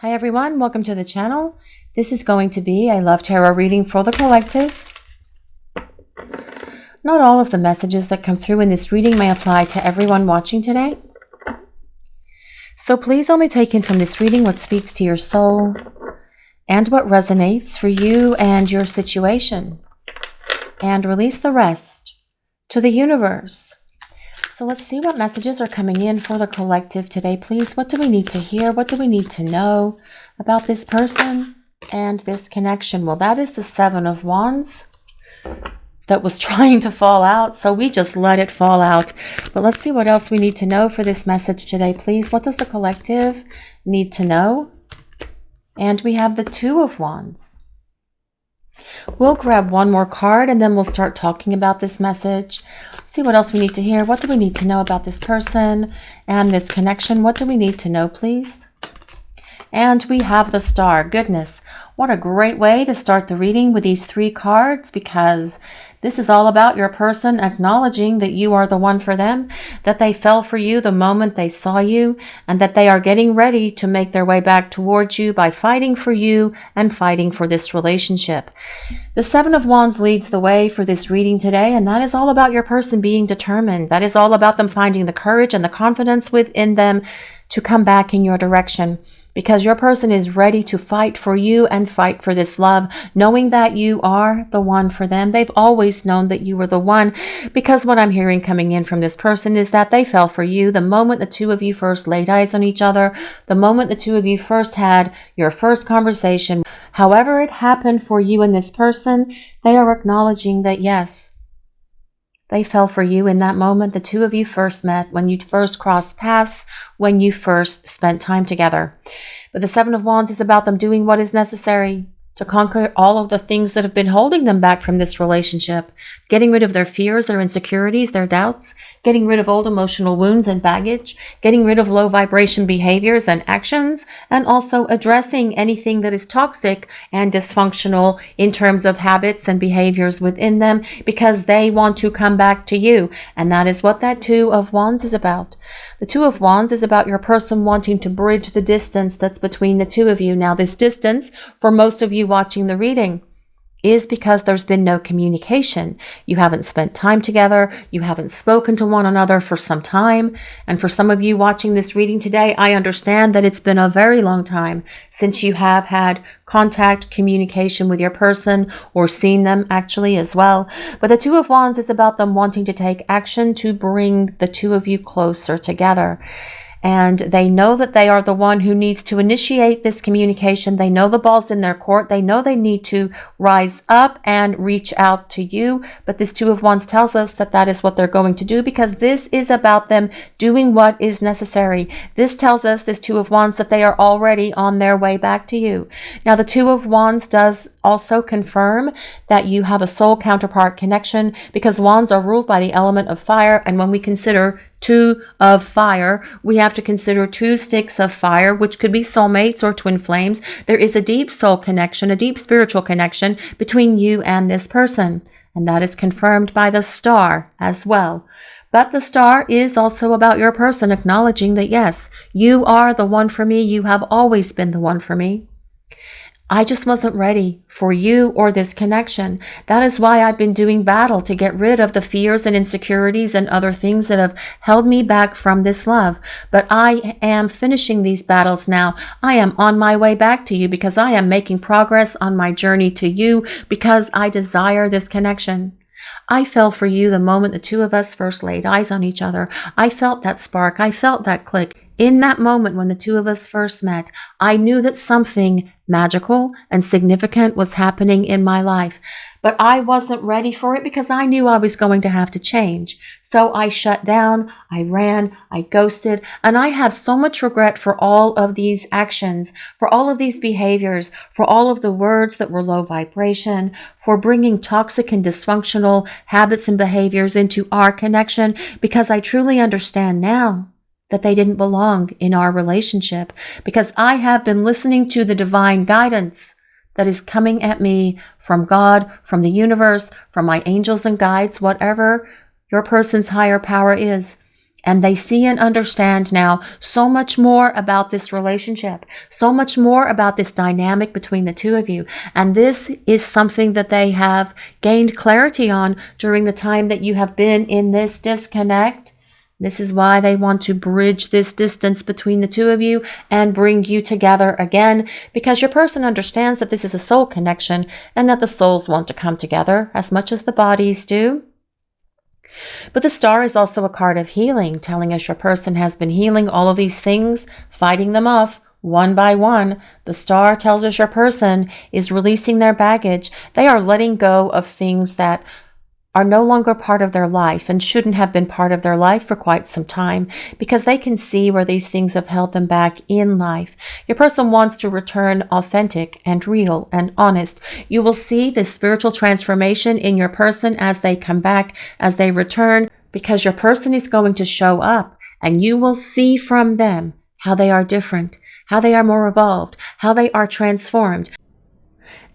Hi everyone, welcome to the channel. This is going to be a love tarot reading for the collective. Not all of the messages that come through in this reading may apply to everyone watching today. So please only take in from this reading what speaks to your soul and what resonates for you and your situation. And release the rest to the universe. So let's see what messages are coming in for the collective today, please. What do we need to hear? What do we need to know about this person and this connection? Well, that is the Seven of Wands that was trying to fall out, so we just let it fall out. But let's see what else we need to know for this message today, please. What does the collective need to know? And we have the Two of Wands. We'll grab one more card and then we'll start talking about this message. See what else we need to hear. What do we need to know about this person and this connection? What do we need to know, please? And we have the Star. Goodness, what a great way to start the reading with these three cards, because this is all about your person acknowledging that you are the one for them, that they fell for you the moment they saw you, and that they are getting ready to make their way back towards you by fighting for you and fighting for this relationship. The Seven of Wands leads the way for this reading today, and that is all about your person being determined. That is all about them finding the courage and the confidence within them to come back in your direction. Because your person is ready to fight for you and fight for this love, knowing that you are the one for them. They've always known that you were the one, because what I'm hearing coming in from this person is that they fell for you the moment the two of you first laid eyes on each other, the moment the two of you first had your first conversation. However it happened for you and this person, they are acknowledging that yes, they fell for you in that moment the two of you first met, when you first crossed paths, when you first spent time together. But the Seven of Wands is about them doing what is necessary to conquer all of the things that have been holding them back from this relationship, getting rid of their fears, their insecurities, their doubts, getting rid of old emotional wounds and baggage, getting rid of low vibration behaviors and actions, and also addressing anything that is toxic and dysfunctional in terms of habits and behaviors within them, because they want to come back to you. And that is what that Two of Wands is about. The Two of Wands is about your person wanting to bridge the distance that's between the two of you. Now, this distance, for most of you watching the reading, is because there's been no communication. You haven't spent time together. You haven't spoken to one another for some time. And for some of you watching this reading today, I understand that it's been a very long time since you have had contact, communication with your person, or seen them actually as well. But the Two of Wands is about them wanting to take action to bring the two of you closer together. And they know that they are the one who needs to initiate this communication. They know the ball's in their court. They know they need to rise up and reach out to you. But this Two of Wands tells us that that is what they're going to do, because this is about them doing what is necessary. This tells us, this Two of Wands, that they are already on their way back to you. Now, the Two of Wands does also confirm that you have a soul counterpart connection, because wands are ruled by the element of fire. And when we consider two of fire, we have to consider two sticks of fire, which could be soulmates or twin flames. There is a deep soul connection, a deep spiritual connection between you and this person. And that is confirmed by the Star as well. But the Star is also about your person acknowledging that yes, you are the one for me. You have always been the one for me. I just wasn't ready for you or this connection. That is why I've been doing battle to get rid of the fears and insecurities and other things that have held me back from this love. But I am finishing these battles now. I am on my way back to you, because I am making progress on my journey to you, because I desire this connection. I fell for you the moment the two of us first laid eyes on each other. I felt that spark. I felt that click. In that moment when the two of us first met, I knew that something magical and significant was happening in my life. But I wasn't ready for it, because I knew I was going to have to change. So I shut down, I ran, I ghosted, and I have so much regret for all of these actions, for all of these behaviors, for all of the words that were low vibration, for bringing toxic and dysfunctional habits and behaviors into our connection, because I truly understand now that they didn't belong in our relationship, because I have been listening to the divine guidance that is coming at me from God, from the universe, from my angels and guides, whatever your person's higher power is. And they see and understand now so much more about this relationship, so much more about this dynamic between the two of you. And this is something that they have gained clarity on during the time that you have been in this disconnect. This is why they want to bridge this distance between the two of you and bring you together again, because your person understands that this is a soul connection and that the souls want to come together as much as the bodies do. But the star is also a card of healing, telling us your person has been healing all of these things, fighting them off one by one. The star tells us your person is releasing their baggage. They are letting go of things that are no longer part of their life and shouldn't have been part of their life for quite some time, because they can see where these things have held them back in life. Your person wants to return authentic and real and honest. You will see this spiritual transformation in your person as they come back, as they return, because your person is going to show up and you will see from them how they are different, how they are more evolved, how they are transformed,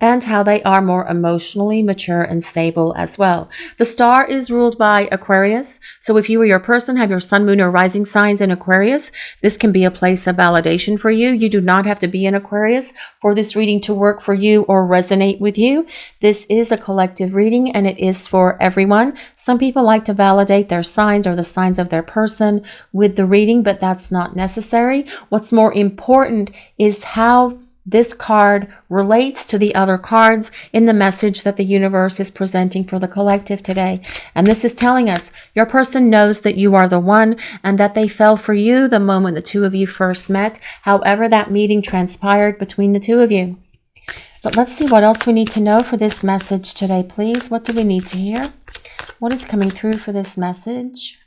and how they are more emotionally mature and stable as well. The star is ruled by Aquarius. So if you or your person have your sun, moon, or rising signs in Aquarius, this can be a place of validation for you. You do not have to be in Aquarius for this reading to work for you or resonate with you. This is a collective reading and it is for everyone. Some people like to validate their signs or the signs of their person with the reading, but that's not necessary. What's more important is how this card relates to the other cards in the message that the universe is presenting for the collective today. And this is telling us your person knows that you are the one and that they fell for you the moment the two of you first met, however that meeting transpired between the two of you. But let's see what else we need to know for this message today, please. What do we need to hear? What is coming through for this message?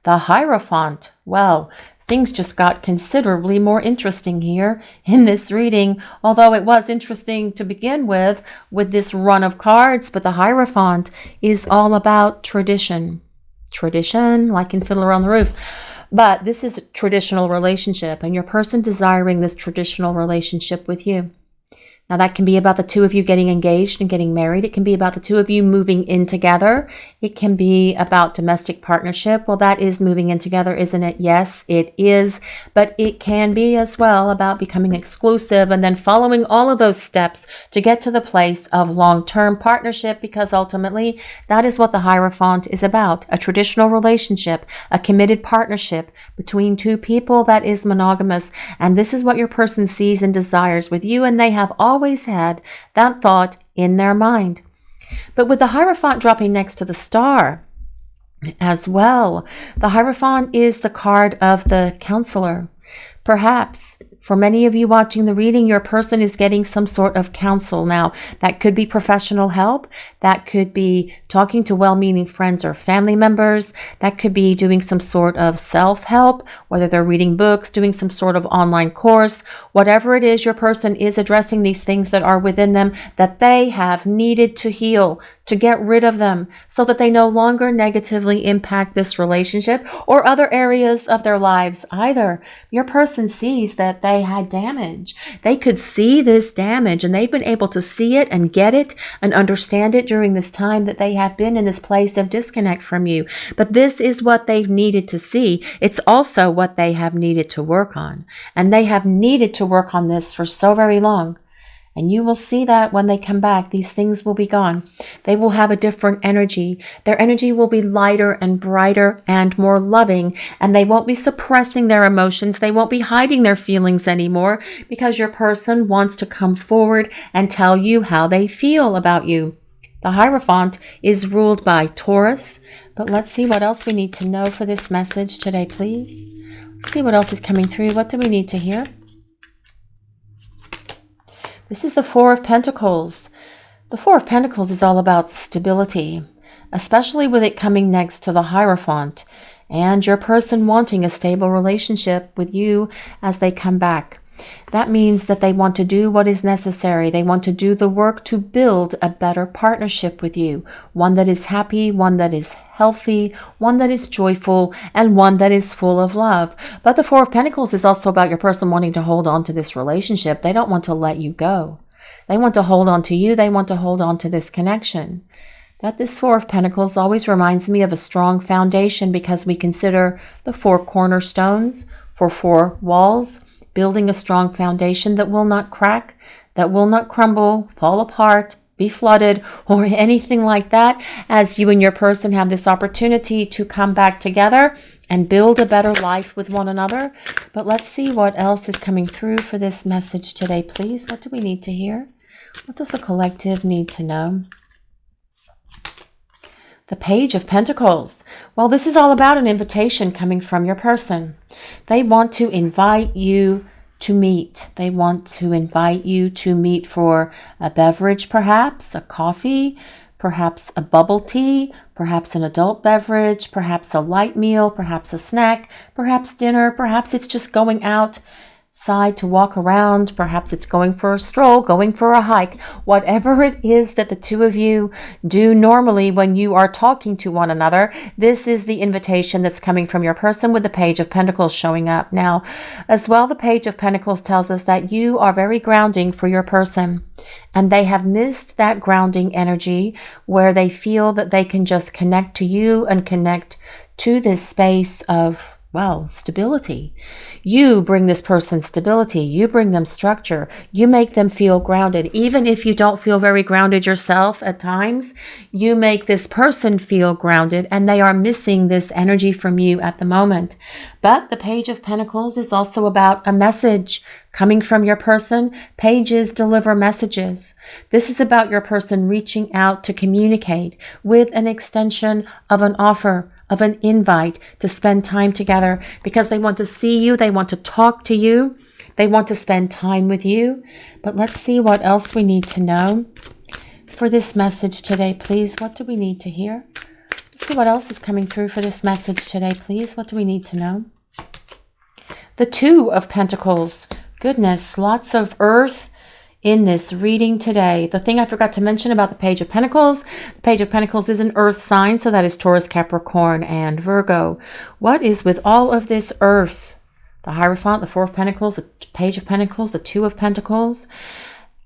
The Hierophant. Well, things just got considerably more interesting here in this reading, although it was interesting to begin with this run of cards. But the Hierophant is all about tradition. Tradition, like in Fiddler on the Roof. But this is a traditional relationship, and your person desiring this traditional relationship with you. Now, that can be about the two of you getting engaged and getting married. It can be about the two of you moving in together. It can be about domestic partnership. Well, that is moving in together, isn't it? Yes, it is. But it can be as well about becoming exclusive and then following all of those steps to get to the place of long-term partnership, because ultimately that is what the Hierophant is about. A traditional relationship, a committed partnership between two people that is monogamous. And this is what your person sees and desires with you, and they have always had that thought in their mind. But with the Hierophant dropping next to the star as well, the Hierophant is the card of the counselor. Perhaps for many of you watching the reading, your person is getting some sort of counsel. Now, that could be professional help. That could be talking to well-meaning friends or family members. That could be doing some sort of self-help, whether they're reading books, doing some sort of online course. Whatever it is, your person is addressing these things that are within them that they have needed to heal, to get rid of them so that they no longer negatively impact this relationship or other areas of their lives either. Your person sees that they had damage. They could see this damage and they've been able to see it and get it and understand it during this time that they have been in this place of disconnect from you. But this is what they've needed to see. It's also what they have needed to work on. And they have needed to work on this for so very long. And you will see that when they come back, these things will be gone. They will have a different energy. Their energy will be lighter and brighter and more loving. And they won't be suppressing their emotions. They won't be hiding their feelings anymore, because your person wants to come forward and tell you how they feel about you. The Hierophant is ruled by Taurus. But let's see what else we need to know for this message today, please. Let's see what else is coming through. What do we need to hear? This is the Four of Pentacles. The Four of Pentacles is all about stability, especially with it coming next to the Hierophant and your person wanting a stable relationship with you as they come back. That means that they want to do what is necessary. They want to do the work to build a better partnership with you. One that is happy, one that is healthy, one that is joyful, and one that is full of love. But the Four of Pentacles is also about your person wanting to hold on to this relationship. They don't want to let you go. They want to hold on to you. They want to hold on to this connection. That this Four of Pentacles always reminds me of a strong foundation, because we consider the four cornerstones for four walls, building a strong foundation that will not crack, that will not crumble, fall apart, be flooded, or anything like that, as you and your person have this opportunity to come back together and build a better life with one another. But let's see what else is coming through for this message today, please. What do we need to hear? What does the collective need to know? The Page of Pentacles. Well, this is all about an invitation coming from your person. They want to invite you to meet. They want to invite you to meet for a beverage, perhaps a coffee, perhaps a bubble tea, perhaps an adult beverage, perhaps a light meal, perhaps a snack, perhaps dinner, perhaps it's just going outside to walk around, perhaps it's going for a stroll, going for a hike. Whatever it is that the two of you do normally when you are talking to one another, this is the invitation that's coming from your person, with the Page of Pentacles showing up. Now, as well, the Page of Pentacles tells us that you are very grounding for your person, and they have missed that grounding energy where they feel that they can just connect to you and connect to this space of, well, stability. You bring this person stability. You bring them structure. You make them feel grounded. Even if you don't feel very grounded yourself at times, you make this person feel grounded, and they are missing this energy from you at the moment. But the Page of Pentacles is also about a message coming from your person. Pages deliver messages. This is about your person reaching out to communicate with an extension of an offer, of an invite to spend time together, because they want to see you, they want to talk to you, they want to spend time with you. But let's see what else we need to know for this message today, please. What do we need to hear? Let's see what else is coming through for this message today, please. What do we need to know? The Two of Pentacles. Goodness, lots of earth in this reading today. The thing I forgot to mention about the Page of Pentacles, the Page of Pentacles is an earth sign, so that is Taurus, Capricorn, and Virgo. What is with all of this earth? The Hierophant, the Four of Pentacles, the Page of Pentacles, the Two of Pentacles.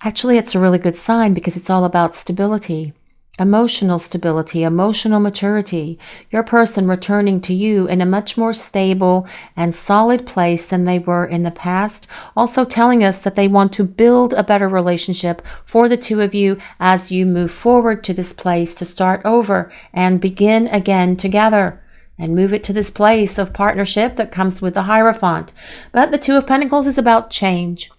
Actually, it's a really good sign, because it's all about stability. Emotional stability, emotional maturity, your person returning to you in a much more stable and solid place than they were in the past. Also telling us that they want to build a better relationship for the two of you as you move forward to this place to start over and begin again together and move it to this place of partnership that comes with the Hierophant. But the Two of Pentacles is about change.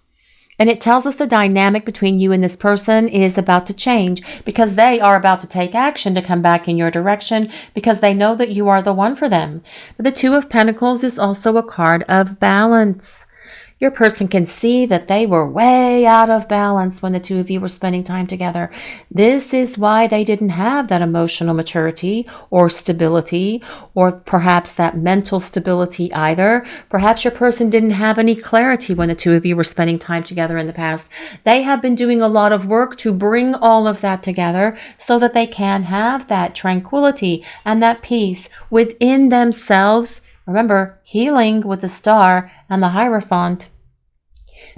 And it tells us the dynamic between you and this person is about to change, because they are about to take action to come back in your direction, because they know that you are the one for them. But the Two of Pentacles is also a card of balance. Your person can see that they were way out of balance when the two of you were spending time together. This is why they didn't have that emotional maturity or stability, or perhaps that mental stability either. Perhaps your person didn't have any clarity when the two of you were spending time together in the past. They have been doing a lot of work to bring all of that together so that they can have that tranquility and that peace within themselves. Remember, healing with the Star and the Hierophant.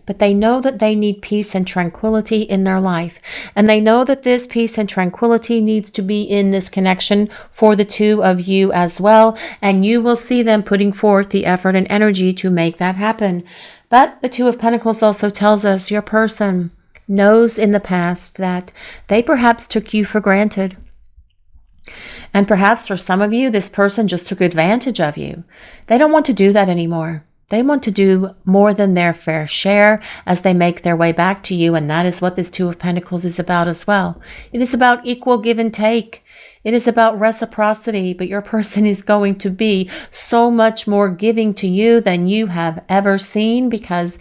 But they know that they need peace and tranquility in their life. And they know that this peace and tranquility needs to be in this connection for the two of you as well. And you will see them putting forth the effort and energy to make that happen. But the Two of Pentacles also tells us your person knows in the past that they perhaps took you for granted. And perhaps for some of you, this person just took advantage of you. They don't want to do that anymore. They want to do more than their fair share as they make their way back to you. And that is what this Two of Pentacles is about as well. It is about equal give and take. It is about reciprocity, but your person is going to be so much more giving to you than you have ever seen, because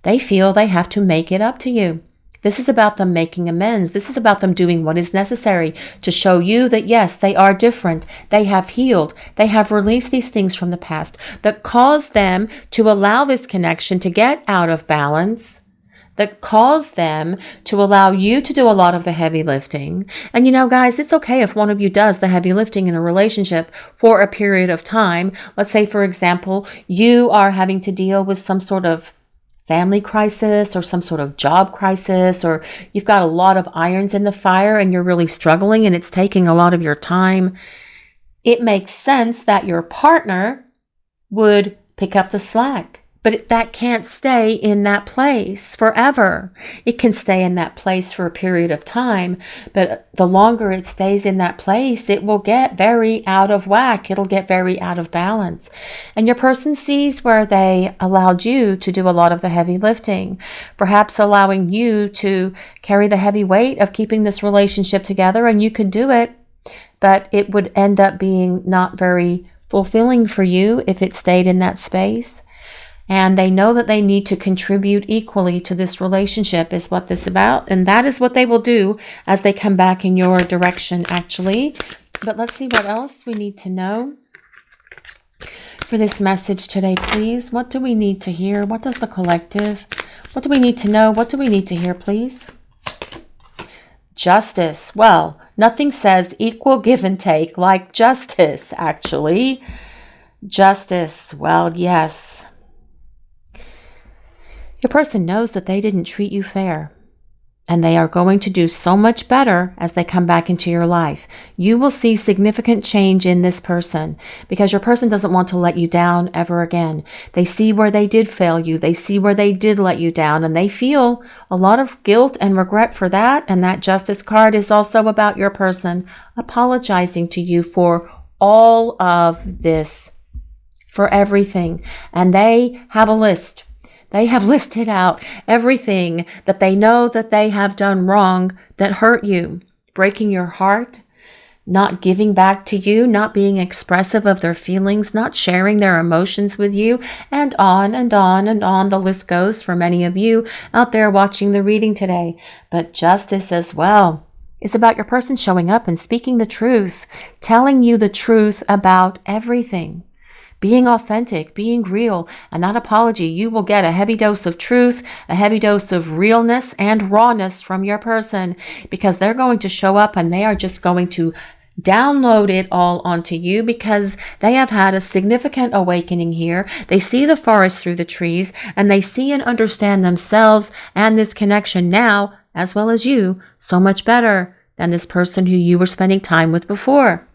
they feel they have to make it up to you. This is about them making amends. This is about them doing what is necessary to show you that, yes, they are different. They have healed. They have released these things from the past that caused them to allow this connection to get out of balance, that caused them to allow you to do a lot of the heavy lifting. And you know, guys, it's okay if one of you does the heavy lifting in a relationship for a period of time. Let's say, for example, you are having to deal with some sort of family crisis or some sort of job crisis, or you've got a lot of irons in the fire and you're really struggling and it's taking a lot of your time, it makes sense that your partner would pick up the slack. But that can't stay in that place forever. It can stay in that place for a period of time, but the longer it stays in that place, it will get very out of whack. It'll get very out of balance. And your person sees where they allowed you to do a lot of the heavy lifting, perhaps allowing you to carry the heavy weight of keeping this relationship together, and you could do it, but it would end up being not very fulfilling for you if it stayed in that space. And they know that they need to contribute equally to this relationship is what this is about. And that is what they will do as they come back in your direction, actually. But let's see what else we need to know for this message today, please. What do we need to hear? What does the collective, what do we need to know? What do we need to hear, please? Justice. Well, nothing says equal give and take like justice, actually. Justice. Well, yes. Your person knows that they didn't treat you fair, and they are going to do so much better as they come back into your life. You will see significant change in this person because your person doesn't want to let you down ever again. They see where they did fail you. They see where they did let you down, and they feel a lot of guilt and regret for that. And that Justice card is also about your person apologizing to you for all of this, for everything. And they have a list. They have listed out everything that they know that they have done wrong that hurt you, breaking your heart, not giving back to you, not being expressive of their feelings, not sharing their emotions with you, and on and on and on the list goes for many of you out there watching the reading today. But justice as well is about your person showing up and speaking the truth, telling you the truth about everything. Being authentic, being real, and not apology. You will get a heavy dose of truth, a heavy dose of realness and rawness from your person because they're going to show up and they are just going to download it all onto you because they have had a significant awakening here. They see the forest through the trees and they see and understand themselves and this connection now, as well as you, so much better than this person who you were spending time with before.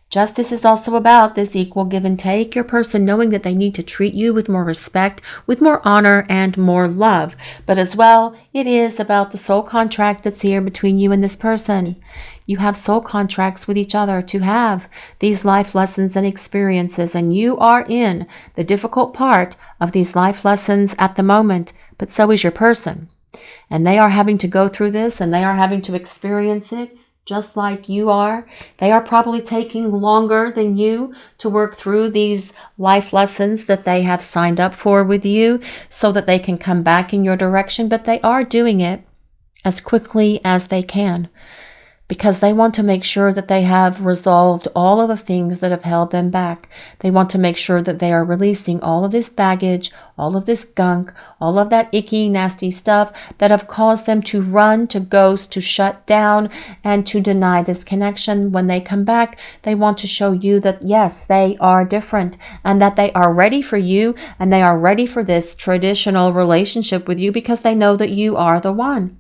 Justice is also about this equal give and take, your person knowing that they need to treat you with more respect, with more honor, and more love. But as well, it is about the soul contract that's here between you and this person. You have soul contracts with each other to have these life lessons and experiences, and you are in the difficult part of these life lessons at the moment, but so is your person. And they are having to go through this, and they are having to experience it just like you are. They are probably taking longer than you to work through these life lessons that they have signed up for with you so that they can come back in your direction, but they are doing it as quickly as they can because they want to make sure that they have resolved all of the things that have held them back. They want to make sure that they are releasing all of this baggage, all of this gunk, all of that icky, nasty stuff that have caused them to run, to ghost, to shut down, and to deny this connection. When they come back, they want to show you that, yes, they are different and that they are ready for you and they are ready for this traditional relationship with you because they know that you are the one.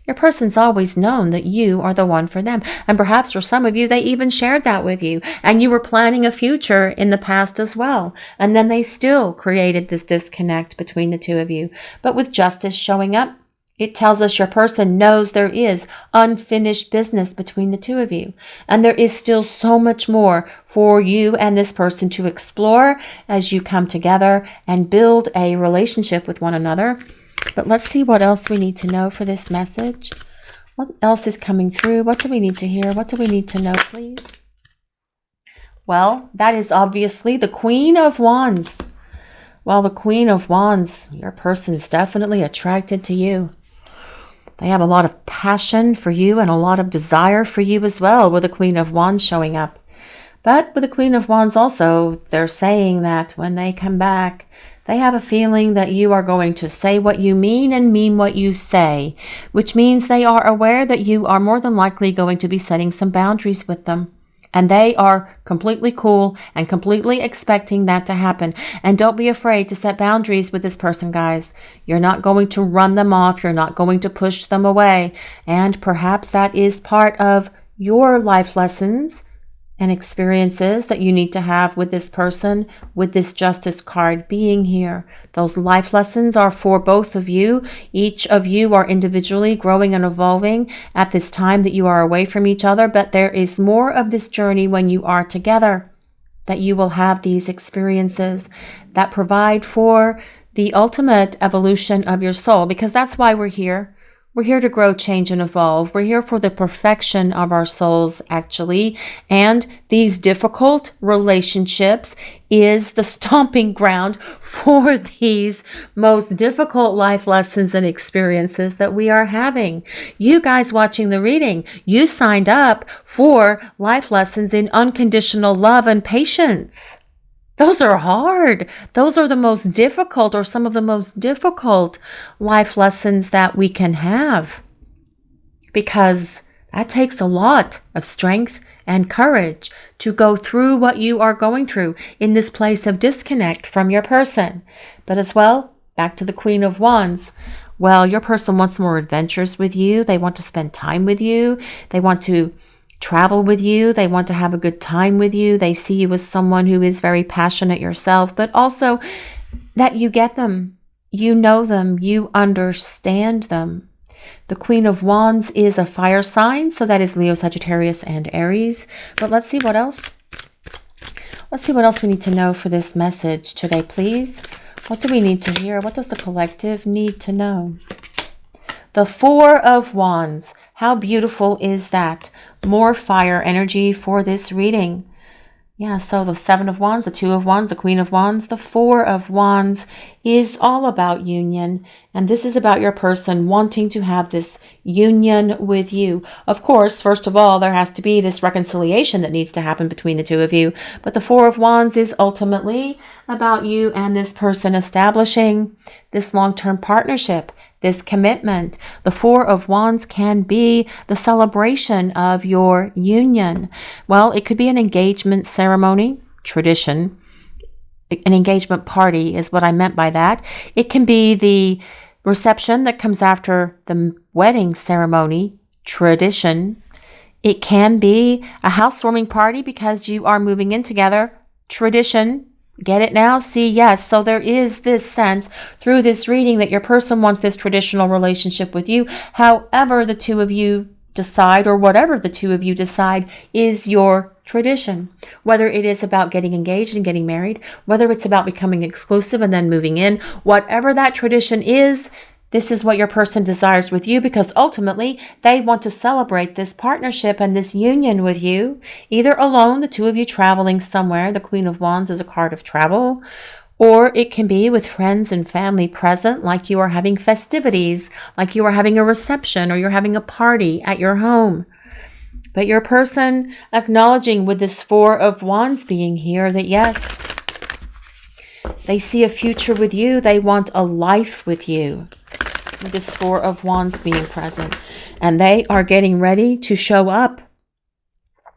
Your person's always known that you are the one for them. And perhaps for some of you, they even shared that with you. And you were planning a future in the past as well. And then they still created this disconnect between the two of you. But with justice showing up, it tells us your person knows there is unfinished business between the two of you. And there is still so much more for you and this person to explore as you come together and build a relationship with one another. But let's see what else we need to know for this message. What else is coming through? What do we need to hear? What do we need to know, please? Well, that is obviously the Queen of Wands. Well, the Queen of Wands, your person's definitely attracted to you. They have a lot of passion for you and a lot of desire for you as well with the Queen of Wands showing up. But with the Queen of Wands also, they're saying that when they come back, they have a feeling that you are going to say what you mean and mean what you say, which means they are aware that you are more than likely going to be setting some boundaries with them. And they are completely cool and completely expecting that to happen. And don't be afraid to set boundaries with this person, guys. You're not going to run them off. You're not going to push them away. And perhaps that is part of your life lessons and experiences that you need to have with this person, with this Justice card being here. Those life lessons are for both of you. Each of you are individually growing and evolving at this time that you are away from each other, but there is more of this journey when you are together, that you will have these experiences that provide for the ultimate evolution of your soul, because that's why we're here. We're here to grow, change, and evolve. We're here for the perfection of our souls, actually. And these difficult relationships is the stomping ground for these most difficult life lessons and experiences that we are having. You guys watching the reading, you signed up for life lessons in unconditional love and patience. Those are hard. Those are the most difficult, or some of the most difficult life lessons that we can have, because that takes a lot of strength and courage to go through what you are going through in this place of disconnect from your person. But as well, back to the Queen of Wands. Well, your person wants more adventures with you. They want to spend time with you. They want to travel with you. They want to have a good time with you. They see you as someone who is very passionate yourself, but also that you get them, you know them, you understand them. The Queen of Wands is a fire sign, so that is Leo, Sagittarius, and Aries. But let's see what else. Let's see what else we need to know for this message today, please. What do we need to hear? What does the collective need to know? The Four of Wands. How beautiful is that? More fire energy for this reading. Yeah, so the Seven of Wands, the Two of Wands, the Queen of Wands, the Four of Wands is all about union. And this is about your person wanting to have this union with you. Of course, first of all, there has to be this reconciliation that needs to happen between the two of you. But the Four of Wands is ultimately about you and this person establishing this long-term partnership, this commitment. The Four of Wands can be the celebration of your union. Well, it could be an engagement ceremony, tradition. An engagement party is what I meant by that. It can be the reception that comes after the wedding ceremony, tradition. It can be a housewarming party because you are moving in together, tradition. Get it now? See, yes. So there is this sense through this reading that your person wants this traditional relationship with you. However, the two of you decide, or whatever the two of you decide is your tradition. Whether it is about getting engaged and getting married, whether it's about becoming exclusive and then moving in, whatever that tradition is, this is what your person desires with you, because ultimately they want to celebrate this partnership and this union with you, either alone, the two of you traveling somewhere. The Queen of Wands is a card of travel, or it can be with friends and family present, like you are having festivities, like you are having a reception, or you're having a party at your home. But your person acknowledging with this Four of Wands being here that yes, they see a future with you. They want a life with you. With this Four of Wands being present. And they are getting ready to show up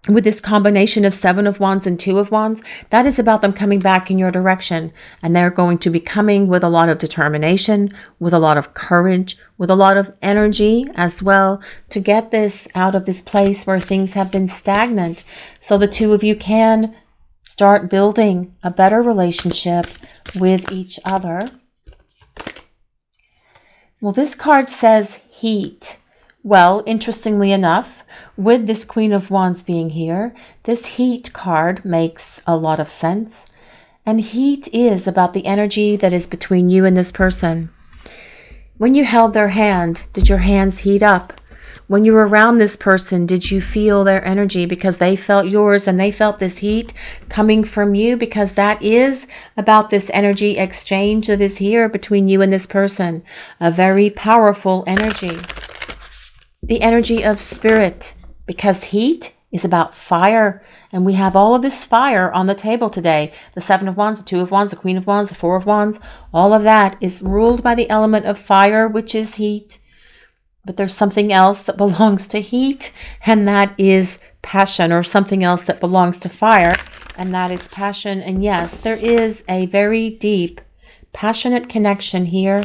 with this combination of Seven of Wands and Two of Wands. That is about them coming back in your direction. And they're going to be coming with a lot of determination, with a lot of courage, with a lot of energy as well, to get this out of this place where things have been stagnant. So the two of you can start building a better relationship with each other. Well, this card says heat. Well, interestingly enough, with this Queen of Wands being here, this heat card makes a lot of sense. And heat is about the energy that is between you and this person. When you held their hand, did your hands heat up? When you were around this person, did you feel their energy because they felt yours and they felt this heat coming from you? Because that is about this energy exchange that is here between you and this person. A very powerful energy. The energy of spirit, because heat is about fire. And we have all of this fire on the table today. The Seven of Wands, the Two of Wands, the Queen of Wands, the Four of Wands. All of that is ruled by the element of fire, which is heat. But there's something else that belongs to heat, and that is passion or something else that belongs to fire, and that is passion. And yes, there is a very deep, passionate connection here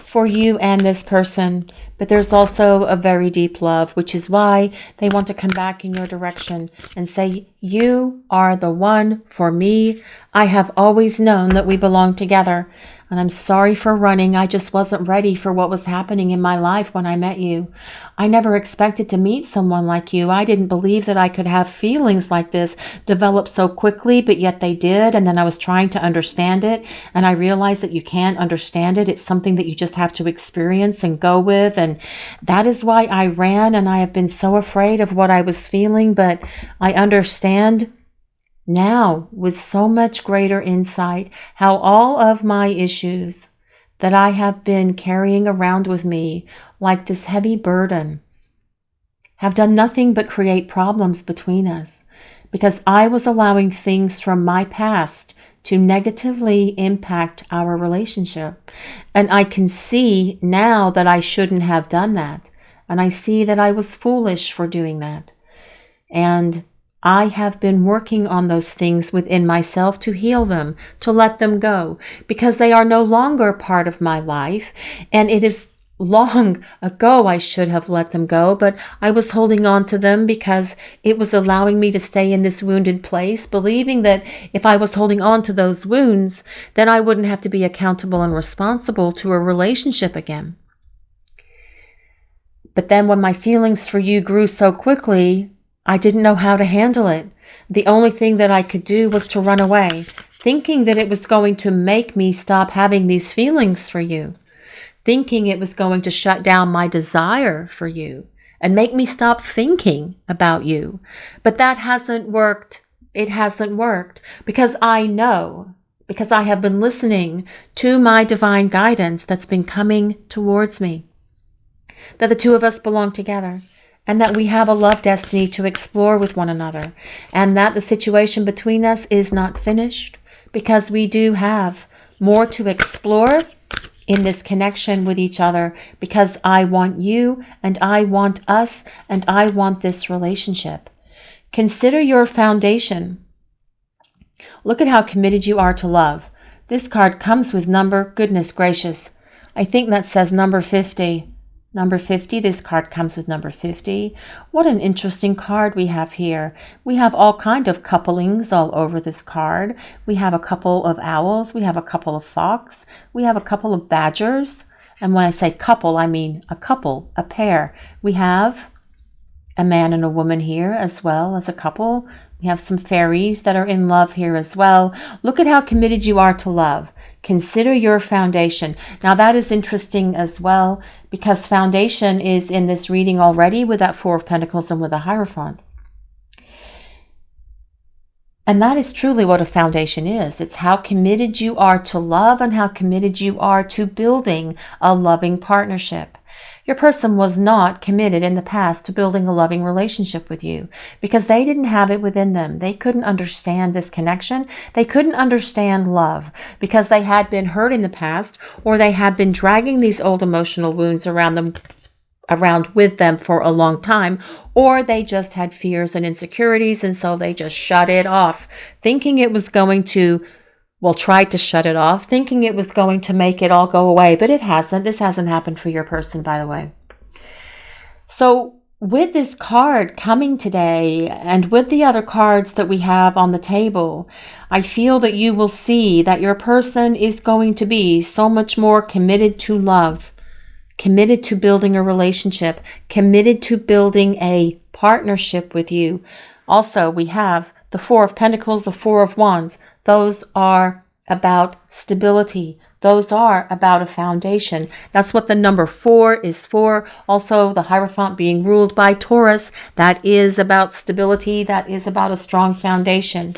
for you and this person. But there's also a very deep love, which is why they want to come back in your direction and say, you are the one for me. I have always known that we belong together. And I'm sorry for running. I just wasn't ready for what was happening in my life when I met you. I never expected to meet someone like you. I didn't believe that I could have feelings like this develop so quickly, but yet they did. And then I was trying to understand it. And I realized that you can't understand it. It's something that you just have to experience and go with. And that is why I ran, and I have been so afraid of what I was feeling. But I understand now with so much greater insight how all of my issues that I have been carrying around with me like this heavy burden have done nothing but create problems between us, because I was allowing things from my past to negatively impact our relationship. And I can see now that I shouldn't have done that. And I see that I was foolish for doing that. And I have been working on those things within myself to heal them, to let them go, because they are no longer part of my life. And it is long ago I should have let them go, but I was holding on to them because it was allowing me to stay in this wounded place, believing that if I was holding on to those wounds, then I wouldn't have to be accountable and responsible to a relationship again. But then when my feelings for you grew so quickly, I didn't know how to handle it. The only thing that I could do was to run away, thinking that it was going to make me stop having these feelings for you, thinking it was going to shut down my desire for you and make me stop thinking about you. But that hasn't worked. It hasn't worked because I know, because I have been listening to my divine guidance that's been coming towards me, that the two of us belong together, and that we have a love destiny to explore with one another, and that the situation between us is not finished, because we do have more to explore in this connection with each other, because I want you, and I want us, and I want this relationship. Consider your foundation. Look at how committed you are to love. This card comes with number, goodness gracious, I think that says number 50. Number 50, this card comes with number 50. What an interesting card we have here. We have all kind of couplings all over this card. We have a couple of owls. We have a couple of fox. We have a couple of badgers. And when I say couple, I mean a couple, a pair. We have a man and a woman here as well as a couple. We have some fairies that are in love here as well. Look at how committed you are to love. Consider your foundation. Now that is interesting as well, because foundation is in this reading already with that Four of Pentacles and with a Hierophant. And that is truly what a foundation is. It's how committed you are to love and how committed you are to building a loving partnership. Your person was not committed in the past to building a loving relationship with you because they didn't have it within them. They couldn't understand this connection. They couldn't understand love because they had been hurt in the past, or they had been dragging these old emotional wounds around with them for a long time, or they just had fears and insecurities, and so they just shut it off, thinking it was going to, tried to shut it off, thinking it was going to make it all go away, but it hasn't. This hasn't happened for your person, by the way. So with this card coming today, and with the other cards that we have on the table, I feel that you will see that your person is going to be so much more committed to love, committed to building a relationship, committed to building a partnership with you. Also, we have the Four of Pentacles, the Four of Wands. Those are about stability. Those are about a foundation. That's what the number 4 is for. Also, the Hierophant being ruled by Taurus, that is about stability. That is about a strong foundation.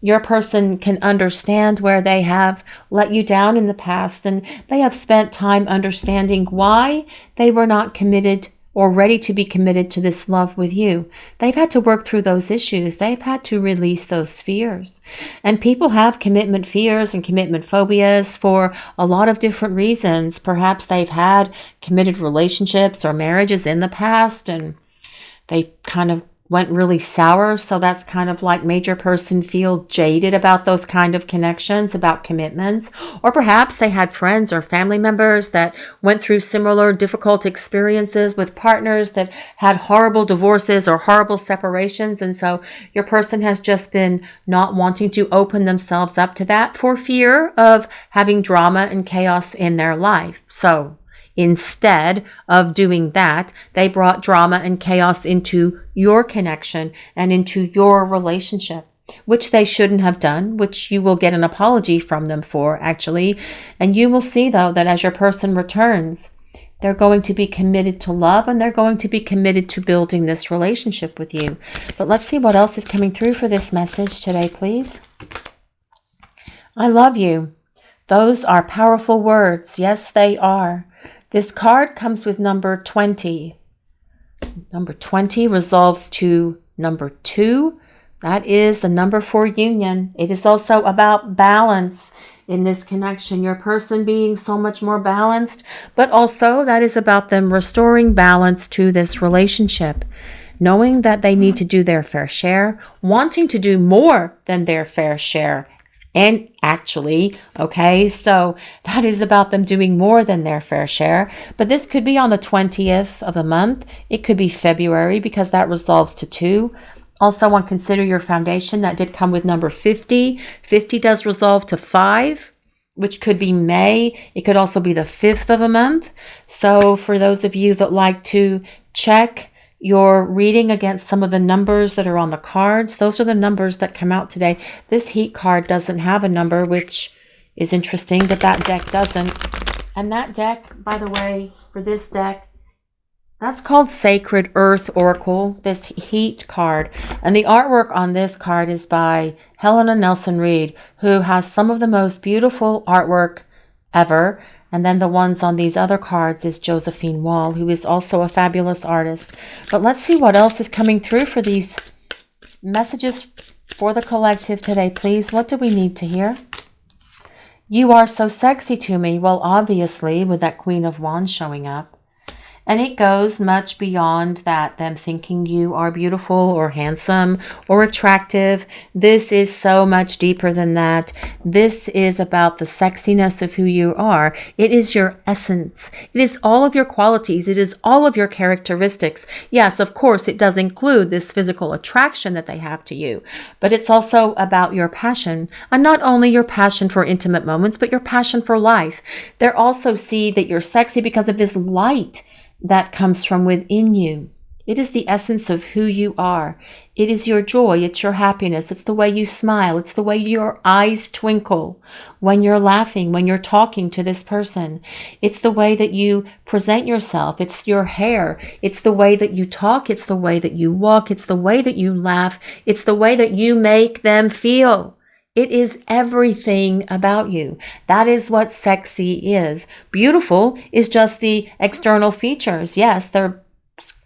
Your person can understand where they have let you down in the past, and they have spent time understanding why they were not committed or ready to be committed to this love with you. They've had to work through those issues. They've had to release those fears. And people have commitment fears and commitment phobias for a lot of different reasons. Perhaps they've had committed relationships or marriages in the past, and they kind of went really sour. So that's kind of like made your person feel jaded about those kind of connections, about commitments. Or perhaps they had friends or family members that went through similar difficult experiences with partners that had horrible divorces or horrible separations. And so your person has just been not wanting to open themselves up to that for fear of having drama and chaos in their life. So instead of doing that, they brought drama and chaos into your connection and into your relationship, which they shouldn't have done, which you will get an apology from them for, actually. And you will see, though, that as your person returns, they're going to be committed to love and they're going to be committed to building this relationship with you. But let's see what else is coming through for this message today, please. I love you. Those are powerful words. Yes, they are. This card comes with number 20. Number 20 resolves to number 2. That is the number for union. It is also about balance in this connection. Your person being so much more balanced, but also that is about them restoring balance to this relationship. Knowing that they need to do their fair share, wanting to do more than their fair share. And actually, okay, so that is about them doing more than their fair share. But this could be on the 20th of the month. It could be February because that resolves to 2. Also, on Consider Your Foundation, that did come with number 50. 50 does resolve to 5, which could be May. It could also be the 5th of a month. So for those of you that like to check your reading against some of the numbers that are on the cards, those are the numbers that come out today. This Heat card doesn't have a number, which is interesting, but that deck doesn't. And that deck, by the way, for this deck, that's called Sacred Earth Oracle, this Heat card. And the artwork on this card is by Helena Nelson Reed, who has some of the most beautiful artwork ever. And then the ones on these other cards is Josephine Wall, who is also a fabulous artist. But let's see what else is coming through for these messages for the collective today, please. What do we need to hear? You are so sexy to me. Well, obviously, with that Queen of Wands showing up. And it goes much beyond that, them thinking you are beautiful or handsome or attractive. This is so much deeper than that. This is about the sexiness of who you are. It is your essence. It is all of your qualities. It is all of your characteristics. Yes, of course, it does include this physical attraction that they have to you, but it's also about your passion. And not only your passion for intimate moments, but your passion for life. They also see that you're sexy because of this light that comes from within you. It is the essence of who you are. It is your joy. It's your happiness. It's the way you smile. It's the way your eyes twinkle when you're laughing, when you're talking to this person. It's the way that you present yourself. It's your hair. It's the way that you talk. It's the way that you walk. It's the way that you laugh. It's the way that you make them feel. It is everything about you. That is what sexy is. Beautiful is just the external features. Yes,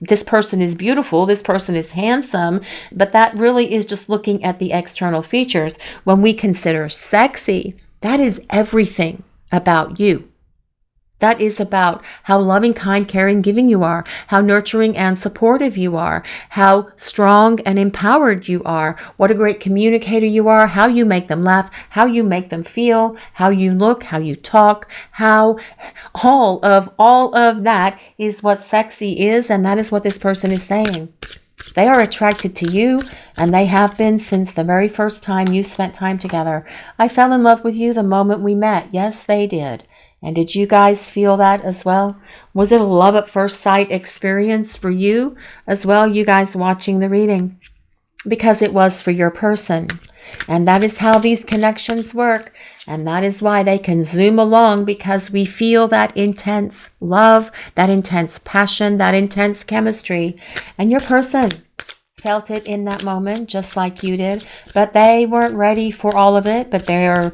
this person is beautiful, this person is handsome, but that really is just looking at the external features. When we consider sexy, that is everything about you. That is about how loving, kind, caring, giving you are, how nurturing and supportive you are, how strong and empowered you are, what a great communicator you are, how you make them laugh, how you make them feel, how you look, how you talk, how all of that is what sexy is, and that is what this person is saying. They are attracted to you, and they have been since the very first time you spent time together. I fell in love with you the moment we met. Yes, they did. And did you guys feel that as well? Was it a love at first sight experience for you as well, you guys watching the reading? Because it was for your person. And that is how these connections work. And that is why they can zoom along, because we feel that intense love, that intense passion, that intense chemistry. And your person felt it in that moment, just like you did. But they weren't ready for all of it, but they're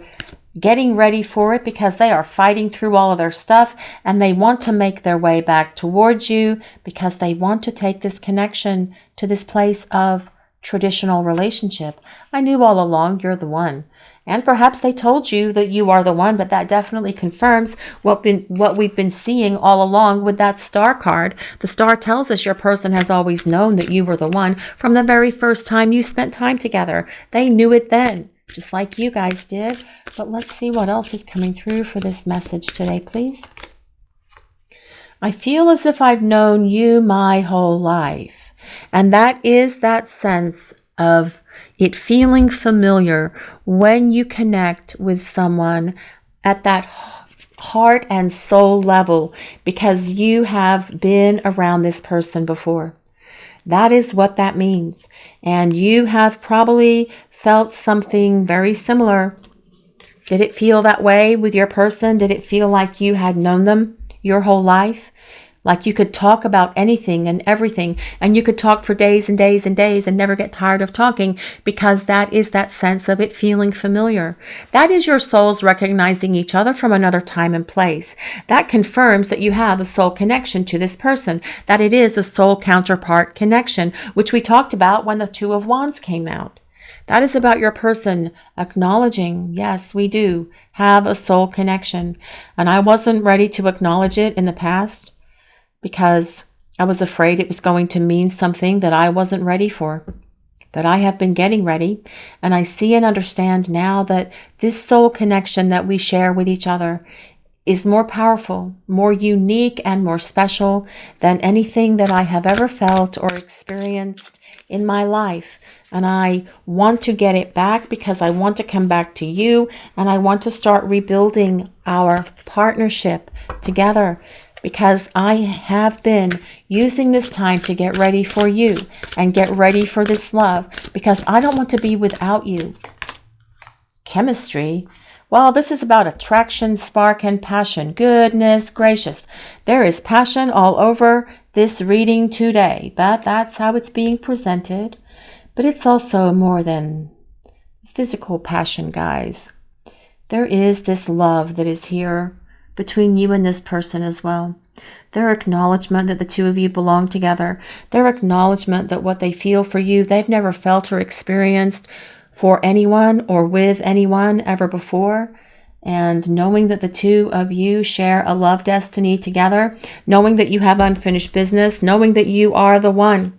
getting ready for it because they are fighting through all of their stuff, and they want to make their way back towards you because they want to take this connection to this place of traditional relationship. I knew all along you're the one. And perhaps they told you that you are the one, but that definitely confirms what we've been seeing all along with that star card. The star tells us your person has always known that you were the one from the very first time you spent time together. They knew it then, just like you guys did. But let's see what else is coming through for this message today, please. I feel as if I've known you my whole life. And that is that sense of it feeling familiar when you connect with someone at that heart and soul level, because you have been around this person before. That is what that means. And you have probably felt something very similar. Did it feel that way with your person? Did it feel like you had known them your whole life? Like you could talk about anything and everything, and you could talk for days and days and days and never get tired of talking, because that is that sense of it feeling familiar. That is your souls recognizing each other from another time and place. That confirms that you have a soul connection to this person, that it is a soul counterpart connection, which we talked about when the Two of Wands came out. That is about your person acknowledging, yes, we do have a soul connection. And I wasn't ready to acknowledge it in the past, because I was afraid it was going to mean something that I wasn't ready for. But I have been getting ready, and I see and understand now that this soul connection that we share with each other is more powerful, more unique, and more special than anything that I have ever felt or experienced in my life. And I want to get it back, because I want to come back to you, and I want to start rebuilding our partnership together. Because I have been using this time to get ready for you and get ready for this love, because I don't want to be without you. Chemistry. Well, this is about attraction, spark, and passion. Goodness gracious. There is passion all over this reading today, but that's how it's being presented. But it's also more than physical passion, guys. There is this love that is here between you and this person as well. Their acknowledgement that the two of you belong together. Their acknowledgement that what they feel for you, they've never felt or experienced for anyone or with anyone ever before. And knowing that the two of you share a love destiny together, knowing that you have unfinished business, knowing that you are the one,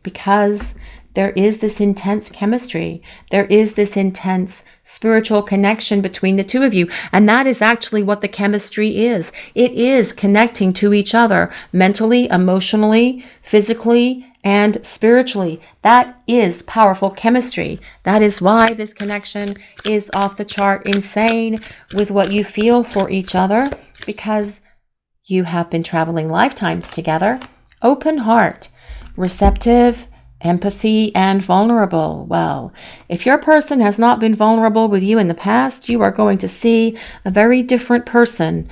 because there is this intense chemistry. There is this intense spiritual connection between the two of you. And that is actually what the chemistry is. It is connecting to each other mentally, emotionally, physically, and spiritually. That is powerful chemistry. That is why this connection is off the chart insane with what you feel for each other, because you have been traveling lifetimes together. Open heart, receptive, empathy, and vulnerable. Well, if your person has not been vulnerable with you in the past, you are going to see a very different person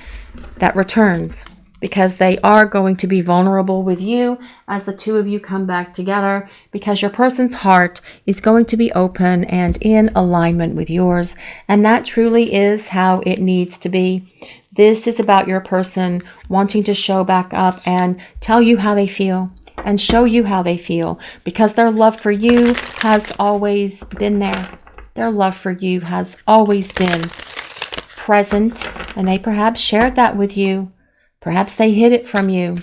that returns, because they are going to be vulnerable with you as the two of you come back together, because your person's heart is going to be open and in alignment with yours. And that truly is how it needs to be. This is about your person wanting to show back up and tell you how they feel, and show you how they feel, because their love for you has always been there. Their love for you has always been present, and they perhaps shared that with you. Perhaps they hid it from you,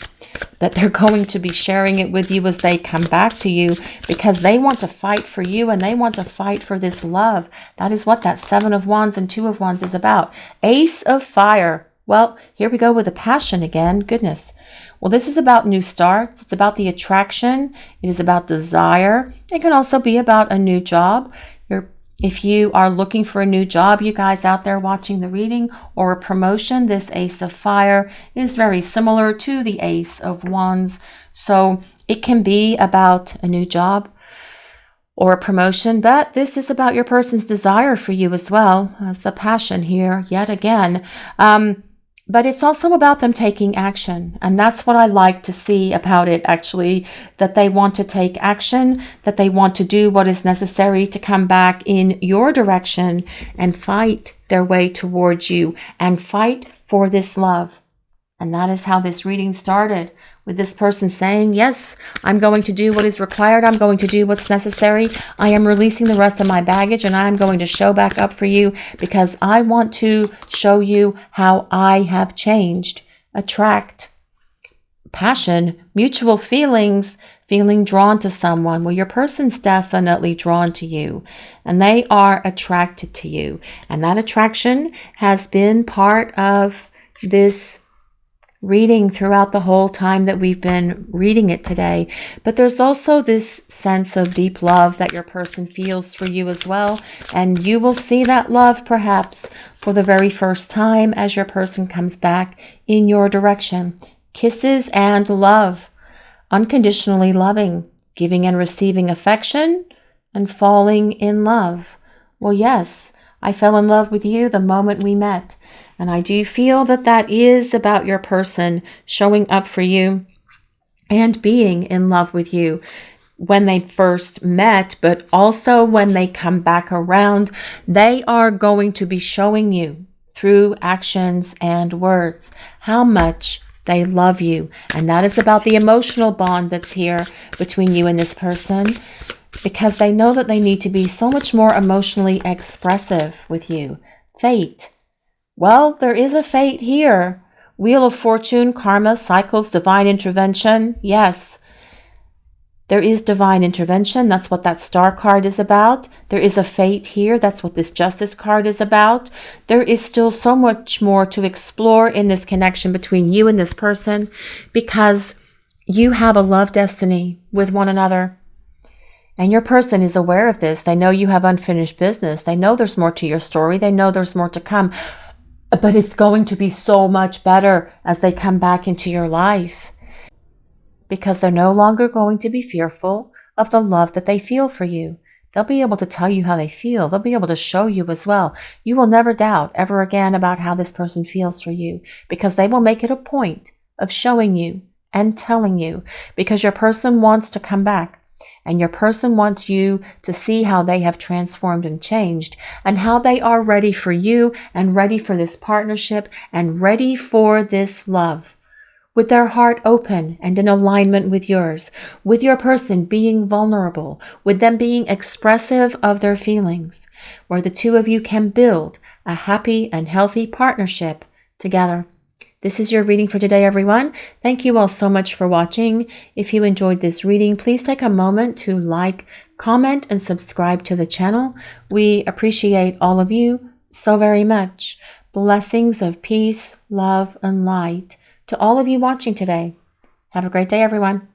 but they're going to be sharing it with you as they come back to you, because they want to fight for you, and they want to fight for this love. That is what that Seven of Wands and Two of Wands is about. Ace of Fire. Well, here we go with the passion again. Goodness. Well, this is about new starts. It's about the attraction. It is about desire. It can also be about a new job. If you are looking for a new job, you guys out there watching the reading, or a promotion, this Ace of Fire is very similar to the Ace of Wands. So it can be about a new job or a promotion, but this is about your person's desire for you as well as the passion here yet again. But it's also about them taking action. And that's what I like to see about it, actually, that they want to take action, that they want to do what is necessary to come back in your direction and fight their way towards you and fight for this love. And that is how this reading started, with this person saying, yes, I'm going to do what is required. I'm going to do what's necessary. I am releasing the rest of my baggage, and I'm going to show back up for you because I want to show you how I have changed. Attract, passion, mutual feelings, feeling drawn to someone. Well, your person's definitely drawn to you and they are attracted to you. And that attraction has been part of this reading throughout the whole time that we've been reading it today. But there's also this sense of deep love that your person feels for you as well. And you will see that love perhaps for the very first time as your person comes back in your direction. Kisses and love. Unconditionally loving, giving and receiving affection, and falling in love. Well, yes, I fell in love with you the moment we met. And I do feel that that is about your person showing up for you and being in love with you when they first met, but also when they come back around, they are going to be showing you through actions and words how much they love you. And that is about the emotional bond that's here between you and this person, because they know that they need to be so much more emotionally expressive with you. Fate. Well, there is a fate here. Wheel of Fortune, karma, cycles, divine intervention. Yes, there is divine intervention. That's what that star card is about. There is a fate here. That's what this justice card is about. There is still so much more to explore in this connection between you and this person because you have a love destiny with one another. And your person is aware of this. They know you have unfinished business. They know there's more to your story. They know there's more to come. But it's going to be so much better as they come back into your life, because they're no longer going to be fearful of the love that they feel for you. They'll be able to tell you how they feel. They'll be able to show you as well. You will never doubt ever again about how this person feels for you, because they will make it a point of showing you and telling you, because your person wants to come back. And your person wants you to see how they have transformed and changed and how they are ready for you and ready for this partnership and ready for this love, with their heart open and in alignment with yours, with your person being vulnerable, with them being expressive of their feelings, where the two of you can build a happy and healthy partnership together. This is your reading for today, everyone. Thank you all so much for watching. If you enjoyed this reading, please take a moment to like, comment, and subscribe to the channel. We appreciate all of you so very much. Blessings of peace, love, and light to all of you watching today. Have a great day, everyone.